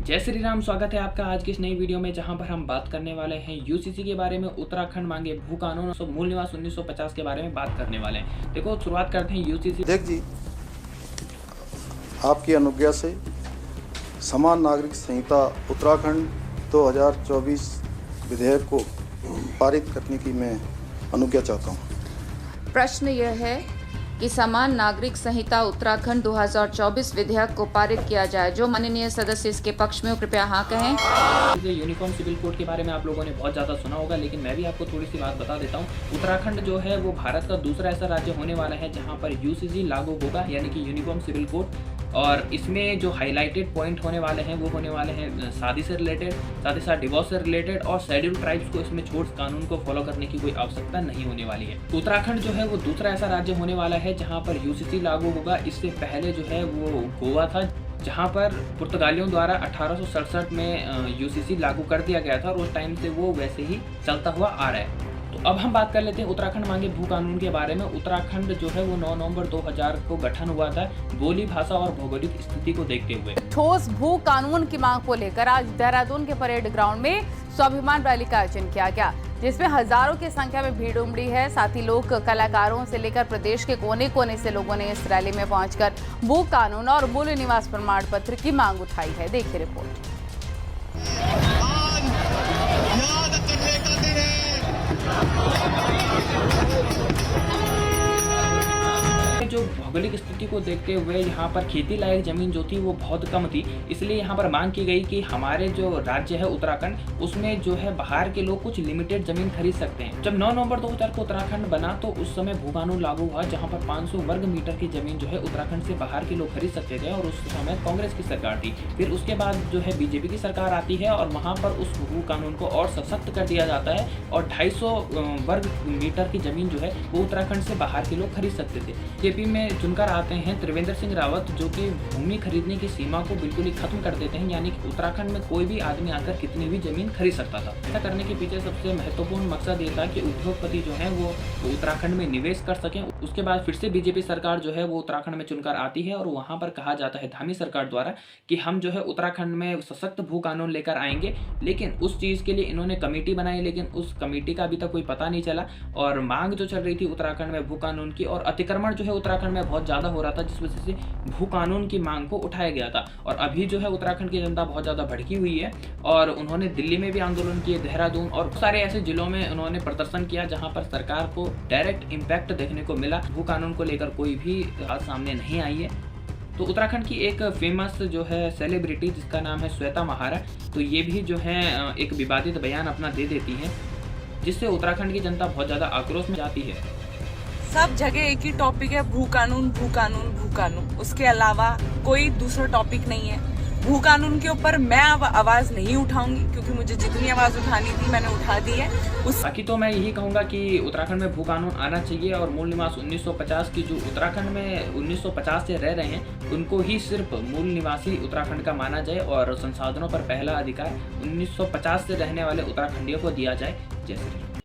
जय श्री राम। स्वागत है आपका आज की इस नई वीडियो में, जहां पर हम बात करने वाले हैं यूसीसी के बारे में। उत्तराखंड मांगे भू कानून और मूल निवास 1950 के बारे में बात करने वाले हैं। देखो, शुरुआत करते हैं यूसीसी। देख जी, आपकी अनुज्ञा से समान नागरिक संहिता उत्तराखंड 2024 विधेयक को पारित करने की मैं अनुज्ञा चाहता हूँ। प्रश्न यह है कि समान नागरिक संहिता उत्तराखंड 2024 विधेयक को पारित किया जाए। जो माननीय सदस्य इसके पक्ष में हो, कृपया हाँ कहें। यूनिफॉर्म सिविल कोड के बारे में आप लोगों ने बहुत ज़्यादा सुना होगा, लेकिन मैं भी आपको थोड़ी सी बात बता देता हूँ। उत्तराखंड जो है वो भारत का दूसरा ऐसा राज्य होने वाला है जहाँ पर यूसीसी लागू होगा, यानी कि यूनिफॉर्म सिविल कोड। और इसमें जो हाईलाइटेड पॉइंट होने वाले हैं वो होने वाले हैं शादी से रिलेटेड, साथ ही साथ डिवोर्स से रिलेटेड, और शेड्यूल ट्राइब्स को इसमें छोड़ कानून को फॉलो करने की कोई आवश्यकता नहीं होने वाली है। उत्तराखंड जो है वो दूसरा ऐसा राज्य होने वाला है जहां पर यूसीसी लागू होगा। इससे पहले जो है वो गोवा था, जहां पर पुर्तगालियों द्वारा 1867 में यूसीसी लागू कर दिया गया था और उस टाइम से वो वैसे ही चलता हुआ आ रहा है। तो अब हम बात कर लेते हैं उत्तराखंड मांगे भू कानून के बारे में। उत्तराखंड जो है वो 9 नवंबर 2000 को गठन हुआ था, बोली, भाषा और भौगोलिक स्थिति को देखते हुए। ठोस भू कानून की मांग को लेकर आज देहरादून के परेड ग्राउंड में स्वाभिमान रैली का आयोजन किया गया, जिसमें हजारों की संख्या में भीड़ उमड़ी है। साथ ही लोग कलाकारों से लेकर प्रदेश के कोने कोने से लोगों ने इस रैली में पहुंचकर भू कानून और मूल निवास प्रमाण पत्र की मांग उठाई है। देखिए रिपोर्ट। जो भौगोलिक स्थिति को देखते हुए यहाँ पर खेती लायक जमीन जो थी वो बहुत कम थी, इसलिए यहाँ पर मांग की गई कि हमारे जो राज्य है उत्तराखंड, उसमें जो है बाहर के लोग कुछ लिमिटेड जमीन खरीद सकते हैं। जब 9 नवंबर 2000 को उत्तराखंड बना तो उस समय भू कानून लागू हुआ, जहाँ पर 500 वर्ग मीटर की जमीन जो है उत्तराखंड से बाहर के लोग खरीद सकते थे, और उस समय कांग्रेस की सरकार थी। फिर उसके बाद जो है बीजेपी की सरकार आती है और वहाँ पर उस भू कानून को और सशक्त कर दिया जाता है, और 250 वर्ग मीटर की जमीन जो है वो उत्तराखंड से बाहर के लोग खरीद सकते थे। जेपी में चुनकर आते हैं त्रिवेंद्र सिंह रावत, जो कि भूमि खरीदने की सीमा को बिल्कुल ही खत्म कर देते हैं, यानी कि उत्तराखंड में कोई भी आदमी आकर कितनी भी जमीन खरीद सकता था। ऐसा करने के पीछे सबसे महत्वपूर्ण मकसद ये था कि उद्योगपति जो है वो उत्तराखंड में निवेश कर सकें। उसके बाद फिर से बीजेपी सरकार जो है वो उत्तराखंड में चुनकर आती है, और वहां पर कहा जाता है धामी सरकार द्वारा कि हम जो है उत्तराखंड में सशक्त भू कानून लेकर आएंगे। लेकिन उस चीज के लिए इन्होंने कमेटी बनाई, लेकिन उस कमेटी का अभी तक कोई पता नहीं चला। और मांग जो चल रही थी उत्तराखंड में भू कानून की, और अतिक्रमण जो है उत्तराखंड में बहुत ज्यादा हो रहा था, जिस वजह से भू कानून की मांग को उठाया गया था। और अभी जो है उत्तराखंड की जनता बहुत ज्यादा भड़की हुई है, और उन्होंने दिल्ली में भी आंदोलन किए, देहरादून और सारे ऐसे जिलों में उन्होंने प्रदर्शन किया जहां पर सरकार को डायरेक्ट इम्पैक्ट देखने को मिला। भू कानून को लेकर कोई भी बात सामने नहीं आई है। तो उत्तराखंड की एक फेमस जो है सेलिब्रिटी, जिसका नाम है श्वेता महारा, तो ये भी जो है एक विवादित बयान अपना दे देती है, जिससे उत्तराखंड की जनता बहुत ज्यादा आक्रोश में जाती है। सब जगह एक ही टॉपिक है, भू कानून भू कानून भू कानून। उसके अलावा कोई दूसरा टॉपिक नहीं है। भू कानून के ऊपर मैं अब आवाज नहीं उठाऊंगी, क्योंकि मुझे जितनी आवाज उठानी थी मैंने उठा दी है। बाकी तो मैं यही कहूंगा कि उत्तराखंड में भू कानून आना चाहिए, और मूल निवास 1950 की जो उत्तराखंड में 1950 से रह रहे हैं उनको ही सिर्फ मूल निवासी उत्तराखंड का माना जाए, और संसाधनों पर पहला अधिकार 1950 से रहने वाले उत्तराखंडियों को दिया जाए। जय श्री राम।